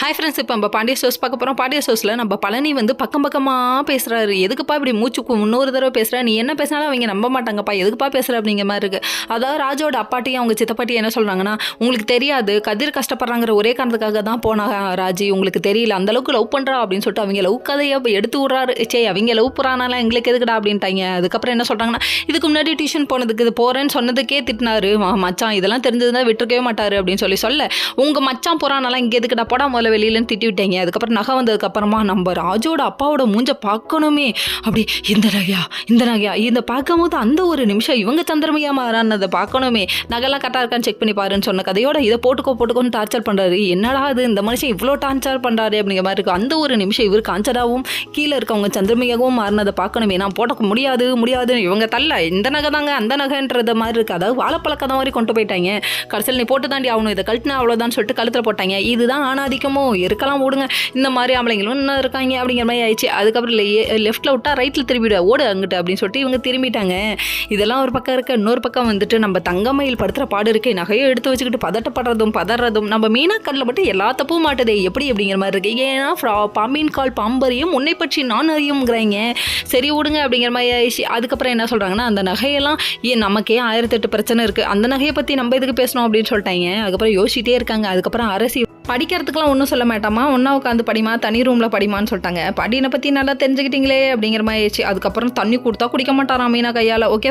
Hi friends, இப்போ நம்ம Pandya stores பார்க்க போகிறோம். பாண்டிய ஸ்டோர்ஸில் நம்ம பழனி வந்து பக்கம் பக்கமாக பேசுகிறாரு. எதுக்குப்பா இப்படி மூச்சுக்கு இன்னொரு தடவை பேசுகிறா, நீ என்ன பேசினாலும் அவங்க நம்ப மாட்டாங்கப்பா, எதுக்குப்பா பேசுகிற அப்படிங்கிற மாதிரி இருக்குது. அதாவது ராஜோட அப்பாட்டியும் அவங்க சித்தப்பாட்டியும் என்ன சொல்கிறாங்கன்னா, உங்களுக்கு தெரியாது கதிர் கஷ்டப்படுறாங்கிற ஒரே காரணத்துக்காக தான் போனா ராஜி, உங்களுக்கு தெரியல அந்தளவுக்கு லவ் பண்ணுறா அப்படின்னு சொல்லிட்டு அவங்க லவ் கதையை எடுத்து விட்றாரு. சே அவங்க லவ் போகிறானால எங்களுக்கு எதுக்குடா அப்படின்ட்டாங்க. அதுக்கப்புறம் என்ன சொல்கிறாங்கன்னா, இதுக்கு முன்னாடி டியூஷன் போனதுக்கு இது போகிறேன்னு சொன்னதுக்கே திட்டினாரு. மச்சான் இதெல்லாம் தெரிஞ்சதுன்னா விட்டுருக்கவே மாட்டார் அப்படின்னு சொல்ல உங்கள் மச்சான் போகிறானால இங்கே எதுக்குடா போடா முதல்ல வெளியிலன்னு திட்டி விட்டீங்க. அதுக்கப்புறம் நகை வந்ததுக்கப்புறமா நம்ம ராஜோட அப்பாவோட மூஞ்ச பார்க்கணுமே, அப்படி இந்த நகையா இந்த பார்க்கும்போது அந்த ஒரு நிமிஷம் இவங்க சந்திரமையா மாறானதை பார்க்கணுமே, நகைலாம் கரெக்டாக இருக்கான்னு செக் பண்ணி பாருன்னு சொன்ன கதையோட இதை போட்டுக்கோன்னு டார்ச்சர் பண்ணுறாரு. என்னடா அது இந்த மனுஷன் இவ்வளோ டார்ச்சர் பண்ணுறாரு அப்படிங்கிற மாதிரி இருக்குது. அந்த ஒரு நிமிஷம் இவர் காஞ்சராவும் கீழே இருக்கவங்க சந்திரமையாகவும் மாறினதை பார்க்கணுமே, நான் போட்ட முடியாது இவங்க தள்ள இந்த நகை தாங்க அந்த நகைன்றது மாதிரி இருக்குது. அதாவது வாழைப்பழக்கத மாதிரி கொண்டு போயிட்டாங்க. கடைசியில் நீ போட்டு தாண்டி ஆகணும், இதை கழட்டினா அவ்வளோதான் சொல்லிட்டு கழுத்தில் போட்டாங்க. இதுதான் ஆணாதிக்கமோ, இருக்கலாம் ஓடுங்க, இந்த மாதிரி ஆம்பளைங்களும் இன்னும் இருக்காங்க அப்படிங்கிற மாதிரி ஆயிடுச்சு. அதுக்கப்புறம் லெஃப்ட்டில் விட்டா ரைட்டில் திரும்பிவிட ஓடு அங்கிட்டு அப்படின்னு சொல்லிட்டு இவங்க திரும்பிட்டாங்க. இதெல்லாம் ஒரு பக்கம் இருக்க, இன்னொரு பக்கம் வந்துட்டு நம்ம தங்கமயில் படுத்துகிற பாடு இருக்கு. நகையை எடுத்து வச்சுக்கிட்டு பதறதும் நம்ம மீனாக்கல்ல மட்டும் எல்லா தப்பும் மாட்டுதே எப்படி அப்படிங்கிற மாதிரி இருக்கு. ஏன்னா பாம்பின் கால் பாம்பறியும் உன்னை பற்றி நான் அறியுங்கிறாங்க. சரி விடுங்க அப்படிங்கிற மாதிரி ஆயிடுச்சு. அதுக்கப்புறம் என்ன சொல்கிறாங்கன்னா, அந்த நகையெல்லாம் நமக்கே 1008 பிரச்சனை இருக்குது, அந்த நகையை பற்றி நம்ம எதுக்கு பேசணும் அப்படின்னு சொல்லிட்டாங்க. அதுக்கப்புறம் யோசிச்சிட்டே இருக்காங்க. அதுக்கப்புறம் அரசி படிக்கிறதுக்கெலாம் ஒன்றும் சொல்ல மாட்டாமா, ஒன்றா உட்காந்து படிமா, தனி ரூமில் படிமான்னு சொல்லிட்டாங்க. படினை பற்றி நல்லா தெரிஞ்சுக்கிட்டீங்களே அப்படிங்கிற மாதிரி ஆயிடுச்சு. அதுக்கப்புறம் தண்ணி கொடுத்தா குடிக்க மாட்டாராம் மீனா கையால். ஓகே